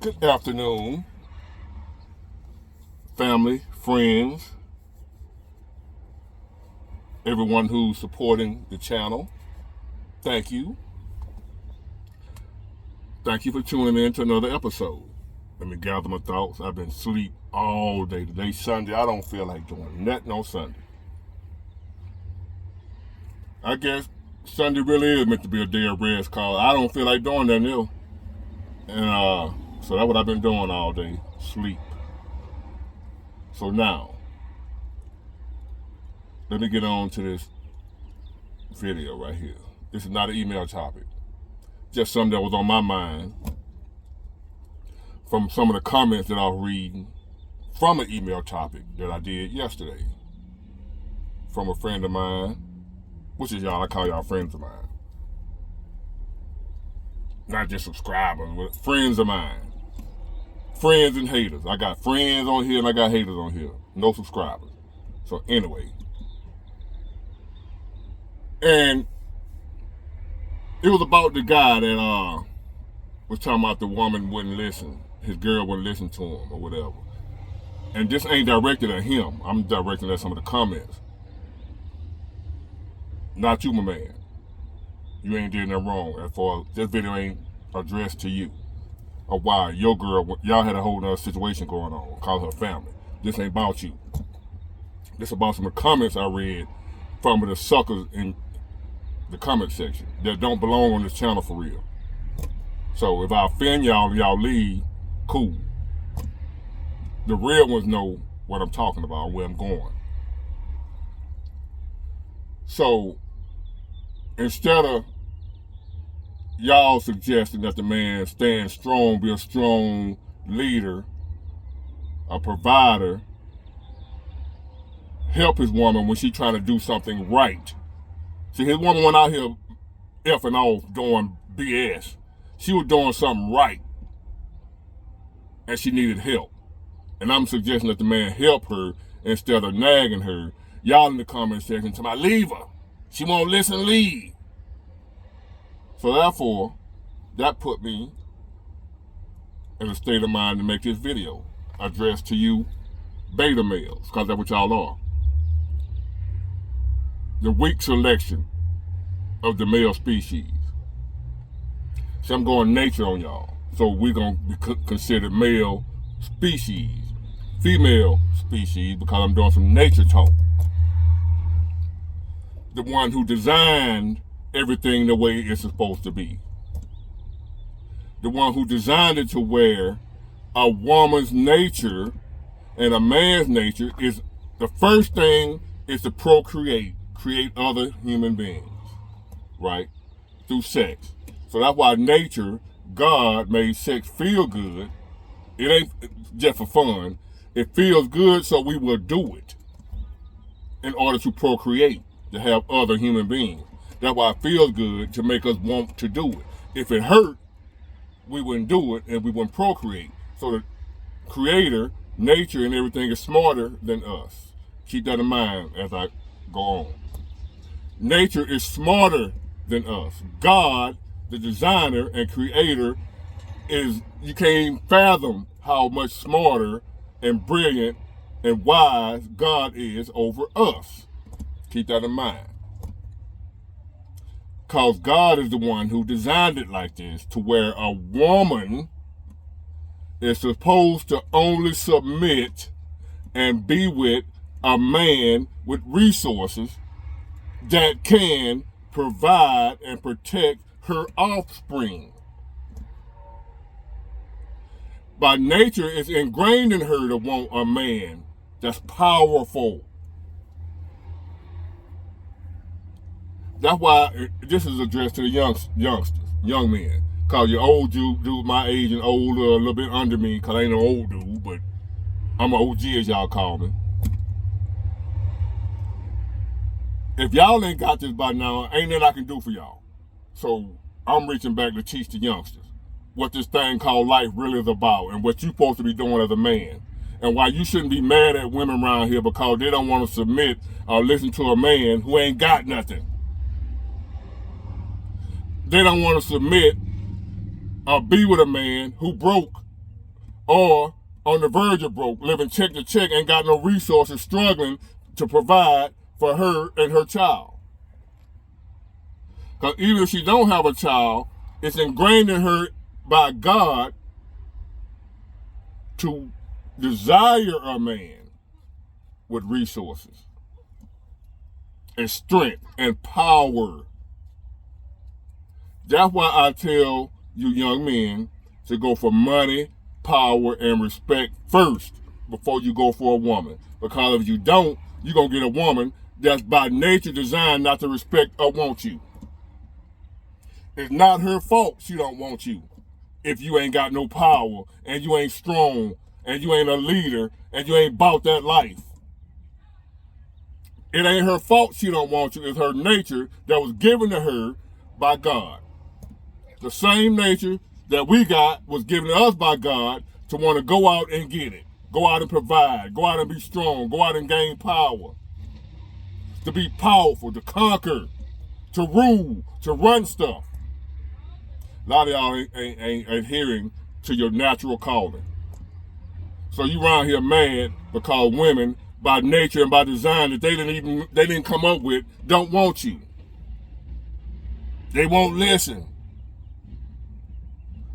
Good afternoon, family, friends, everyone who's supporting the channel. Thank you. Thank you for tuning in to another episode. Let me gather my thoughts. I've been asleep all day. Today's Sunday. I don't feel like doing nothing on Sunday. I guess Sunday really is meant to be a day of rest, cause I don't feel like doing nothing else. And so that's what I've been doing all day, sleep. So now, let me get on to this video right here. This is not an email topic. Just something that was on my mind from some of the comments that I was reading from an email topic that I did yesterday from a friend of mine, which is y'all, I call y'all friends of mine. Not just subscribers, but friends of mine. Friends and haters. I got friends on here and I got haters on here. No subscribers. So anyway. And it was about the guy that was talking about the woman wouldn't listen. His girl wouldn't listen to him or whatever. And this ain't directed at him. I'm directing at some of the comments. Not you, my man. You ain't did nothing wrong. As far as this video ain't addressed to you. Or why your girl, y'all had a whole nother situation going on. Call her family. This ain't about you. This about some of the comments I read from the suckers in the comment section that don't belong on this channel for real. So if I offend y'all and y'all leave, cool. The real ones know what I'm talking about, where I'm going. So instead of y'all suggesting that the man stand strong, be a strong leader, a provider, help his woman when she trying to do something right. See, his woman went out here effing off doing BS. She was doing something right, and she needed help. And I'm suggesting that the man help her instead of nagging her. Y'all in the comment section tell me, leave her. She won't listen, leave. So therefore, that put me in a state of mind to make this video addressed to you beta males, because that's what y'all are. The weak selection of the male species. So I'm going nature on y'all. So we're going to be considered male species, female species, because I'm doing some nature talk. The one who designed everything the way it's supposed to be. The one who designed it to where a woman's nature and a man's nature is, the first thing is to procreate, create other human beings, right? Through sex. So that's why nature, God made sex feel good. It ain't just for fun. It feels good, so we will do it in order to procreate, to have other human beings. That's why it feels good, to make us want to do it. If it hurt, we wouldn't do it and we wouldn't procreate. So the creator, nature, and everything is smarter than us. Keep that in mind as I go on. Nature is smarter than us. God, the designer and creator, is, you can't even fathom how much smarter and brilliant and wise God is over us. Keep that in mind. Because God is the one who designed it like this, to where a woman is supposed to only submit and be with a man with resources that can provide and protect her offspring. By nature, it's ingrained in her to want a man that's powerful. That's why this is addressed to the youngsters, young men. Cause you're old dude my age and older, a little bit under me, cause I ain't no old dude, but I'm an OG as y'all call me. If y'all ain't got this by now, ain't nothing I can do for y'all. So I'm reaching back to teach the youngsters what this thing called life really is about and what you're supposed to be doing as a man. And why you shouldn't be mad at women around here because they don't want to submit or listen to a man who ain't got nothing. They don't want to submit or be with a man who broke or on the verge of broke, living check to check, ain't got no resources, struggling to provide for her and her child. Because even if she don't have a child, it's ingrained in her by God to desire a man with resources and strength and power. That's why I tell you young men to go for money, power, and respect first before you go for a woman. Because if you don't, you're going to get a woman that's by nature designed not to respect or want you. It's not her fault she don't want you if you ain't got no power and you ain't strong and you ain't a leader and you ain't about that life. It ain't her fault she don't want you. It's her nature that was given to her by God. The same nature that we got was given to us by God to want to go out and get it. Go out and provide. Go out and be strong. Go out and gain power. To be powerful, to conquer, to rule, to run stuff. A lot of y'all ain't adhering to your natural calling. So you around here mad because women, by nature and by design that they didn't come up with, don't want you. They won't listen.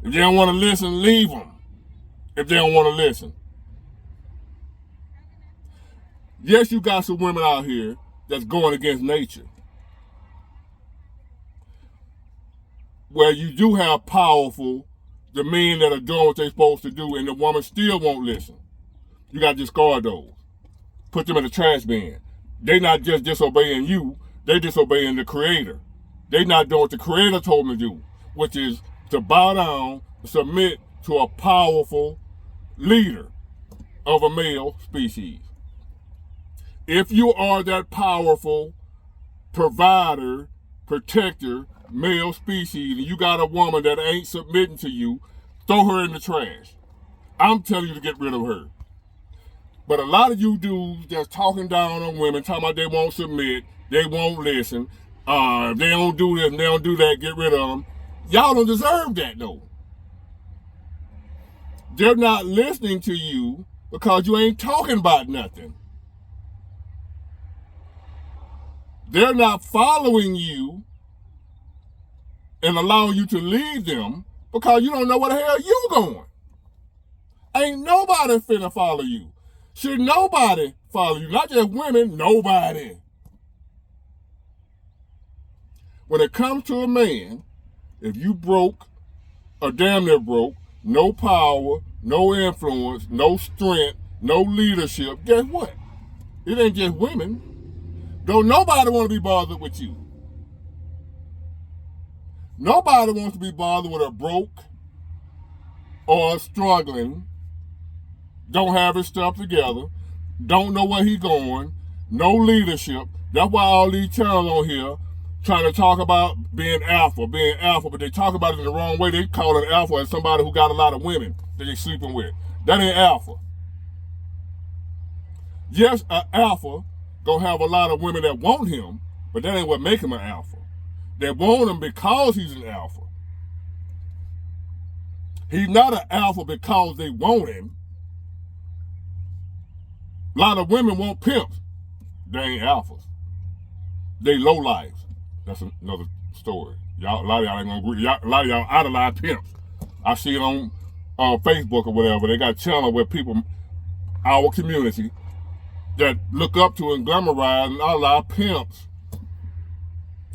If they don't want to listen, leave them. If they don't want to listen. Yes, you got some women out here that's going against nature. Where you do have powerful, the men that are doing what they're supposed to do, and the woman still won't listen. You got to discard those. Put them in the trash bin. They not just disobeying you, they disobeying the Creator. They not doing what the Creator told them to do, which is to bow down, submit to a powerful leader of a male species. If you are that powerful provider, protector, male species, and you got a woman that ain't submitting to you, throw her in the trash. I'm telling you to get rid of her. But a lot of you dudes that's talking down on women, talking about they won't submit, they won't listen, if they don't do this and they don't do that, get rid of them. Y'all don't deserve that though. They're not listening to you because you ain't talking about nothing. They're not following you and allowing you to lead them because you don't know where the hell you going. Ain't nobody finna follow you. Should nobody follow you? Not just women, nobody. When it comes to a man, if you broke or damn near broke, no power, no influence, no strength, no leadership, guess what? It ain't just women. Don't nobody want to be bothered with you. Nobody wants to be bothered with a broke or struggling, don't have his stuff together, don't know where he going, no leadership. That's why all these channels on here trying to talk about being alpha, but they talk about it in the wrong way. They call it alpha as somebody who got a lot of women that they sleeping with. That ain't alpha. Yes, an alpha gonna have a lot of women that want him, but that ain't what make him an alpha. They want him because he's an alpha. He's not an alpha because they want him. A lot of women want pimps. They ain't alphas. They low lives. That's another story. Y'all, a lot of y'all ain't gonna agree. A lot of y'all idolize pimps. I see it on Facebook or whatever. They got a channel where people, our community, that look up to and glamorize and idolize pimps.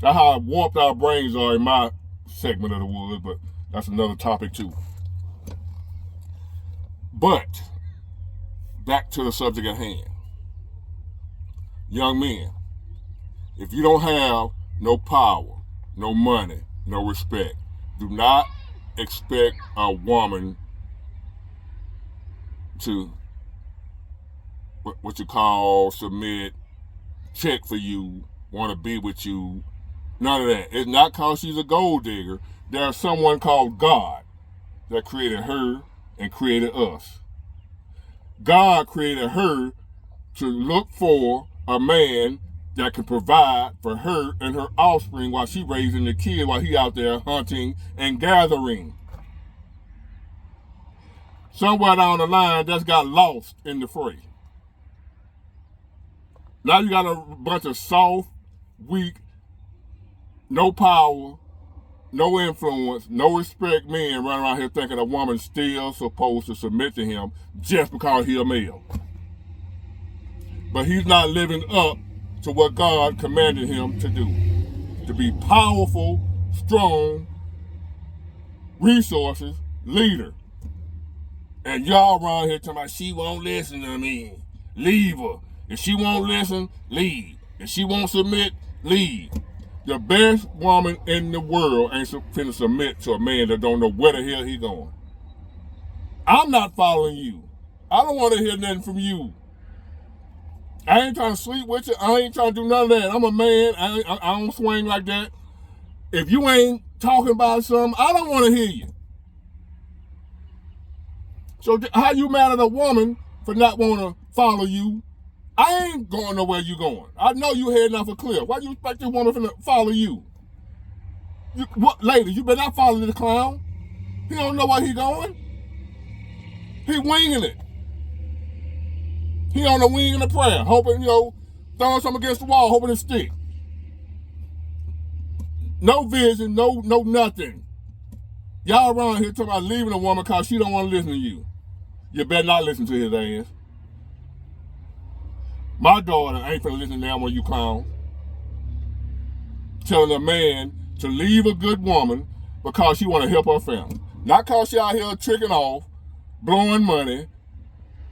That's how warped our brains are in my segment of the woods, but that's another topic too. But back to the subject at hand. Young men, if you don't have no power, no money, no respect, do not expect a woman to, what you call, submit, check for you, want to be with you. None of that. It's not because she's a gold digger. There's someone called God that created her and created us. God created her to look for a man that can provide for her and her offspring while she raising the kid, while he out there hunting and gathering. somewhere down the line that's got lost in the fray. Now you got a bunch of soft, weak, no power, no influence, no respect men running around here thinking a woman's still supposed to submit to him just because he's a male. But he's not living up to what God commanded him to do. To be powerful, strong, resources, leader. And y'all around here talking about she won't listen to me. Leave her. If she won't listen, leave. If she won't submit, leave. The best woman in the world ain't finna submit to a man that don't know where the hell he going. I'm not following you. I don't want to hear nothing from you. I ain't trying to sleep with you. I ain't trying to do none of that. I'm a man. I don't swing like that. If you ain't talking about something, I don't want to hear you. So how you mad at a woman for not wanting to follow you? I ain't going nowhere you going. I know you heading off a cliff. Why do you expect this woman to follow you? What, lady, you better not follow the clown. He don't know where he going. He winging it. He on the wing of the prayer, hoping, throwing something against the wall, hoping it stick. No vision, no nothing. Y'all around here talking about leaving a woman because she don't want to listen to you. You better not listen to his ass. My daughter ain't finna listen to that one, you clown. Telling a man to leave a good woman because she want to help her family. Not because she out here tricking off, blowing money,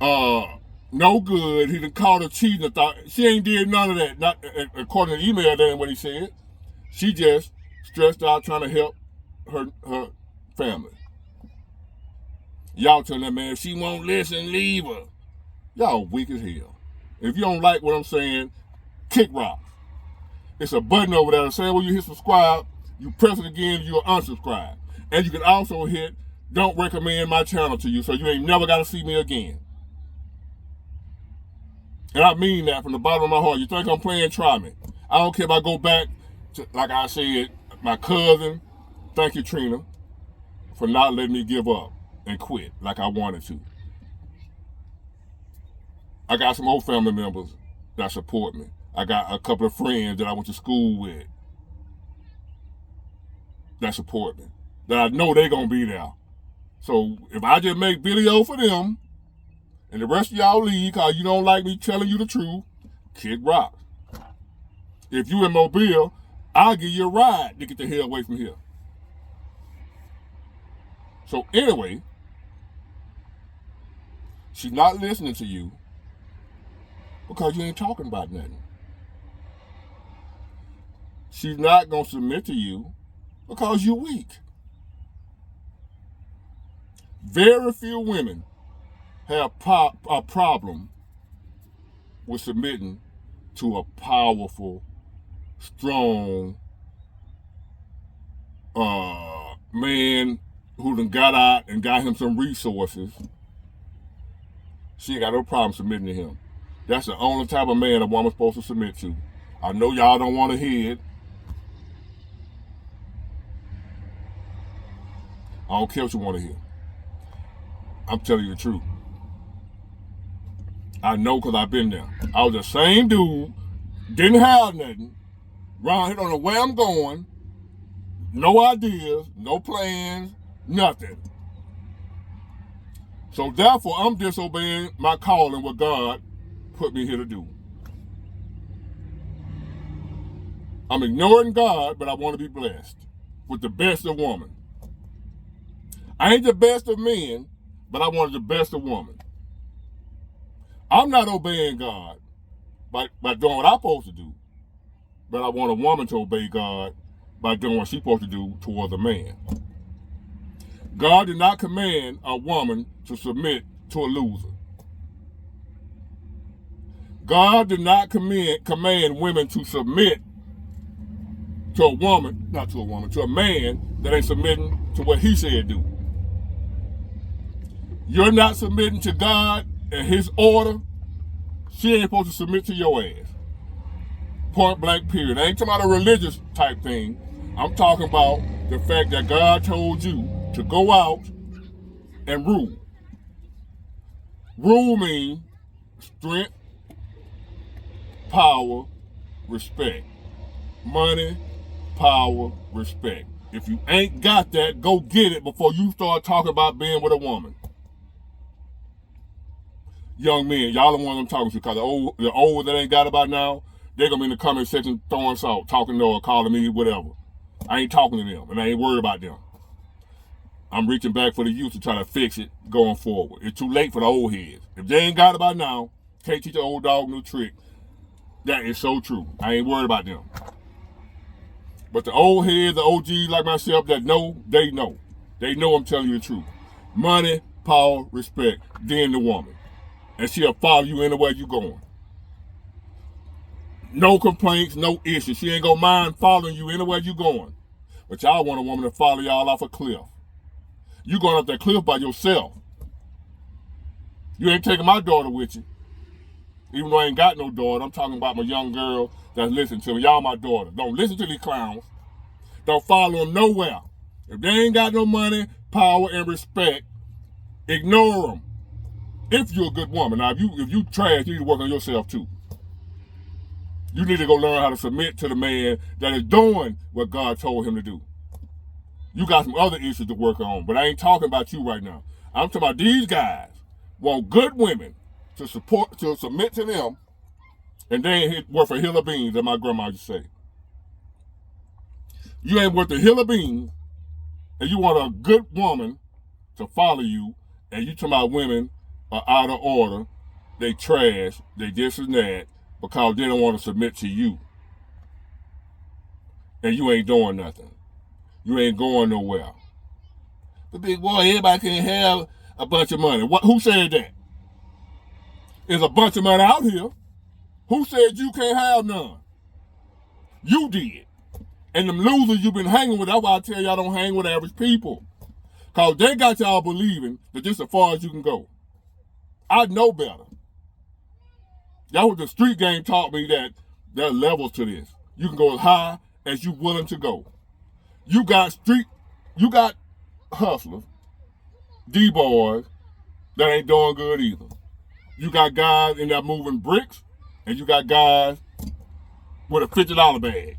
no good. He done called her cheating. Thought she ain't did none of that. Not according to the email, that ain't what he said. She just stressed out trying to help her family. Y'all telling that man, if she won't listen, leave her. Y'all weak as hell. If you don't like what I'm saying, kick rocks. It's a button over there that says when you hit subscribe, you press it again, you'll unsubscribe. And you can also hit don't recommend my channel to you so you ain't never got to see me again. And I mean that from the bottom of my heart. You think I'm playing, try me. I don't care if I go back to, like I said, my cousin, thank you, Trina, for not letting me give up and quit like I wanted to. I got some old family members that support me. I got a couple of friends that I went to school with that support me, that I know they're going to be there. So if I just make video for them and the rest of y'all leave because you don't like me telling you the truth, kick rocks. If you in Mobile, I'll give you a ride to get the hell away from here. So anyway, she's not listening to you because you ain't talking about nothing. She's not going to submit to you because you're weak. Very few women have a problem with submitting to a powerful, strong man who done got out and got him some resources. She ain't got no problem submitting to him. That's the only type of man a woman's supposed to submit to. I know y'all don't want to hear it. I don't care what you want to hear. I'm telling you the truth. I know because I've been there. I was the same dude, didn't have nothing, around here don't know where I'm going, no ideas, no plans, nothing. So therefore, I'm disobeying my calling, what God put me here to do. I'm ignoring God, but I want to be blessed with the best of woman. I ain't the best of men, but I wanted the best of woman. I'm not obeying God by doing what I'm supposed to do, but I want a woman to obey God by doing what she's supposed to do towards a man. God did not command a woman to submit to a loser. God did not command women to submit to a woman, not to a woman, to a man that ain't submitting to what he said do. You're not submitting to God and his order, she ain't supposed to submit to your ass. Point blank period. I ain't talking about a religious type thing. I'm talking about the fact that God told you to go out and rule. Rule means strength, power, respect. Money, power, respect. If you ain't got that, go get it before you start talking about being with a woman. Young men, y'all the ones I'm talking to, because the old that ain't got it by now, they're going to be in the comment section throwing salt, talking or calling me, whatever. I ain't talking to them, and I ain't worried about them. I'm reaching back for the youth to try to fix it going forward. It's too late for the old heads. If they ain't got it by now, can't teach an old dog new trick. That is so true. I ain't worried about them. But the old heads, the OGs like myself that know, they know. They know I'm telling you the truth. Money, power, respect, then the woman. And she'll follow you anywhere you going. No complaints, no issues. She ain't gonna mind following you anywhere you going. But y'all want a woman to follow y'all off a cliff. You going up that cliff by yourself. You ain't taking my daughter with you. Even though I ain't got no daughter, I'm talking about my young girl that's listening to me. Y'all my daughter. Don't listen to these clowns. Don't follow them nowhere. If they ain't got no money, power, and respect, ignore them. If you're a good woman. Now, if you trash, you need to work on yourself too. You need to go learn how to submit to the man that is doing what God told him to do. You got some other issues to work on, but I ain't talking about you right now. I'm talking about these guys want good women to submit to them, and they ain't worth a hill of beans, as my grandma used to say. You ain't worth a hill of beans, and you want a good woman to follow you, and you talking about women are out of order, they trash, they this and that, because they don't want to submit to you. And you ain't doing nothing. You ain't going nowhere. The big boy, everybody can have a bunch of money. Who said that? There's a bunch of money out here. Who said you can't have none? You did. And them losers you've been hanging with, that's why I tell y'all don't hang with average people. Because they got y'all believing that this is as far as you can go. I know better. That's what the street game taught me, that there are levels to this. You can go as high as you willing to go. You got hustlers, D-boys that ain't doing good either. You got guys in there moving bricks, and you got guys with a $50 bag.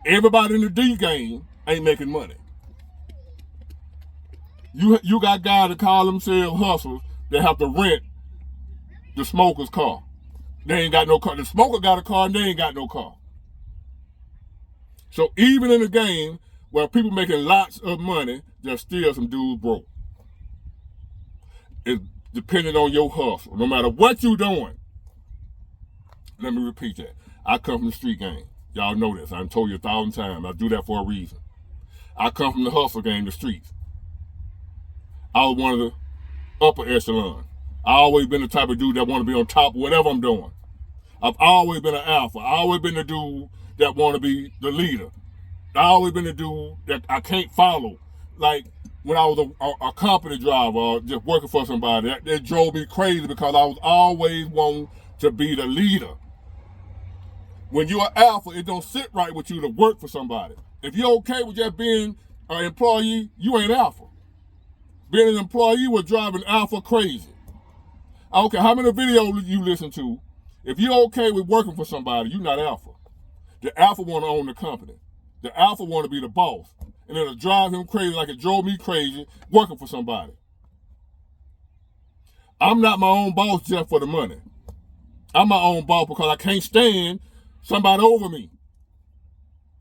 Everybody in the D game ain't making money. You got guys that call themselves hustlers that have to rent the smoker's car. They ain't got no car. The smoker got a car and they ain't got no car. So even in a game where people making lots of money, there's still some dudes broke. It's depending on your hustle. No matter what you're doing. Let me repeat that. I come from the street game. Y'all know this. I've told you 1,000 times. I do that for a reason. I come from the hustle game, the streets. I was one of the upper echelon. I always been the type of dude that want to be on top of whatever I'm doing. I've always been an alpha. I always been the dude that want to be the leader. I always been the dude that I can't follow. Like when I was a company driver or just working for somebody, that drove me crazy because I was always wanting to be the leader. When you're an alpha, it don't sit right with you to work for somebody. If you're okay with just being an employee, you ain't alpha. Being an employee will drive an alpha crazy. I don't care how many videos you listen to. If you're okay with working for somebody, you're not alpha. The alpha want to own the company. The alpha want to be the boss. And it'll drive him crazy like it drove me crazy working for somebody. I'm not my own boss just for the money. I'm my own boss because I can't stand somebody over me.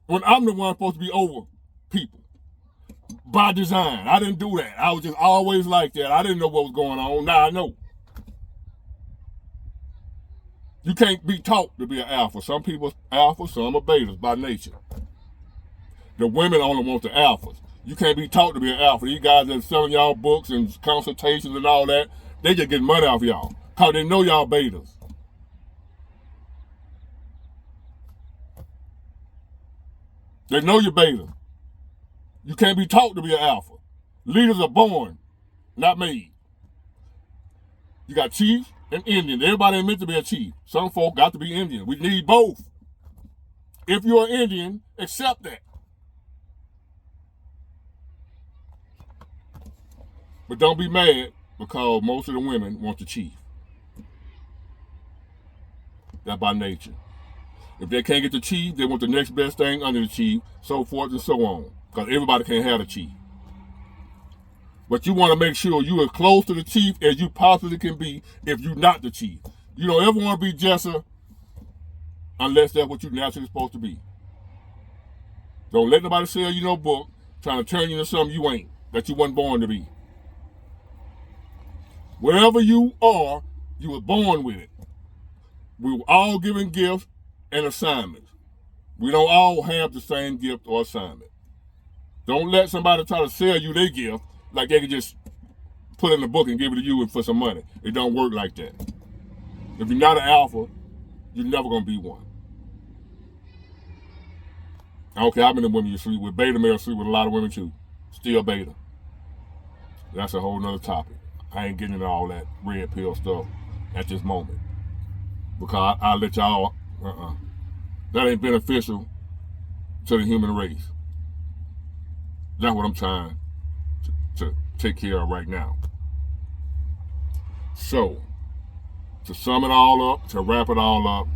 When I'm the one supposed to be over people. By design. I didn't do that. I was just always like that. I didn't know what was going on. Now I know. You can't be taught to be an alpha. Some people are alpha, some are betas by nature. The women only want the alphas. You can't be taught to be an alpha. These guys that are selling y'all books and consultations and all that, they just get money off y'all because they know y'all betas. They know you're beta. You can't be taught to be an alpha. Leaders are born, not made. You got chiefs and Indians. Everybody ain't meant to be a chief. Some folk got to be Indian. We need both. If you're an Indian, accept that. But don't be mad because most of the women want the chief. That's by nature. If they can't get the chief, they want the next best thing under the chief, so forth and so on. Because everybody can't have the chief. But you want to make sure you're as close to the chief as you possibly can be if you're not the chief. You don't ever want to be Jesser unless that's what you're naturally supposed to be. Don't let nobody sell you no book trying to turn you into something you ain't, that you wasn't born to be. Wherever you are, you were born with it. We were all given gifts and assignments. We don't all have the same gift or assignment. Don't let somebody try to sell you their gift like they can just put it in the book and give it to you for some money. It don't work like that. If you're not an alpha, you're never going to be one. I don't care how many women you sleep with. Beta males sleep with a lot of women too. Still beta. That's a whole nother topic. I ain't getting into all that red pill stuff at this moment. Because I'll let y'all, that ain't beneficial to the human race. That's what I'm trying to take care of right now. So, to sum it all up, to wrap it all up,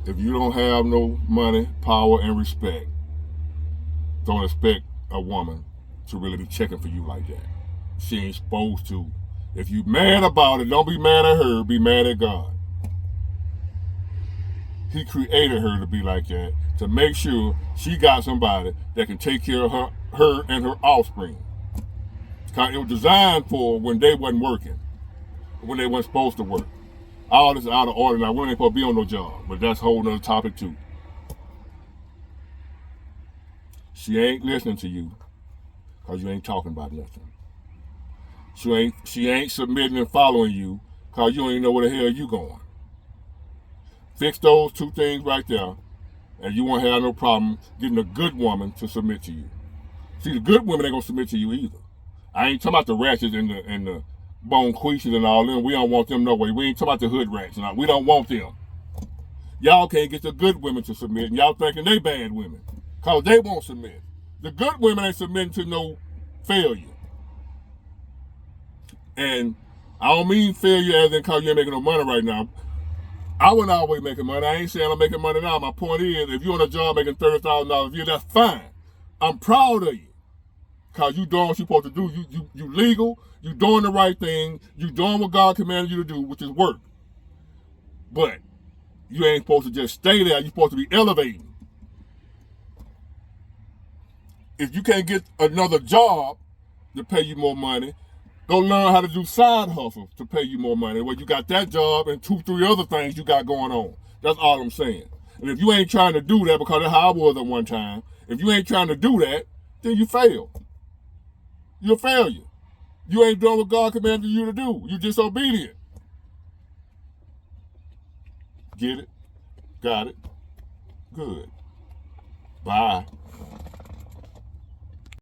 if you don't have no money, power, and respect, don't expect a woman to really be checking for you like that. She ain't supposed to. If you mad about it, don't be mad at her, be mad at God. He created her to be like that, to make sure she got somebody that can take care of her and her offspring. It was designed for when they wasn't working, when they weren't supposed to work. All this is out of order now. We ain't supposed to be on no job, but that's a whole nother topic too. She ain't listening to you because you ain't talking about nothing. She ain't submitting and following you because you don't even know where the hell you going. Fix those two things right there, and you won't have no problem getting a good woman to submit to you. See, the good women ain't gonna submit to you either. I ain't talking about the ratchets and the bone queashes and all them. We don't want them no way. We ain't talking about the hood rats and all. We don't want them. Y'all can't get the good women to submit, and y'all thinking they bad women, cause they won't submit. The good women ain't submitting to no failure. And I don't mean failure as in cause you ain't making no money right now. I wasn't always making money. I ain't saying I'm making money now. My point is, if you're on a job making $30,000 a year, that's fine. I'm proud of you. Because you doing what you're supposed to do. You legal. You doing the right thing. You doing what God commanded you to do, which is work. But you ain't supposed to just stay there. You're supposed to be elevating. If you can't get another job to pay you more money, go learn how to do side hustles to pay you more money. Well, you got that job and 2-3 other things you got going on. That's all I'm saying. And if you ain't trying to do that, because that's how I was at one time, if you ain't trying to do that, then you fail. You're a failure. You ain't doing what God commanded you to do. You're disobedient. Get it? Got it? Good. Bye.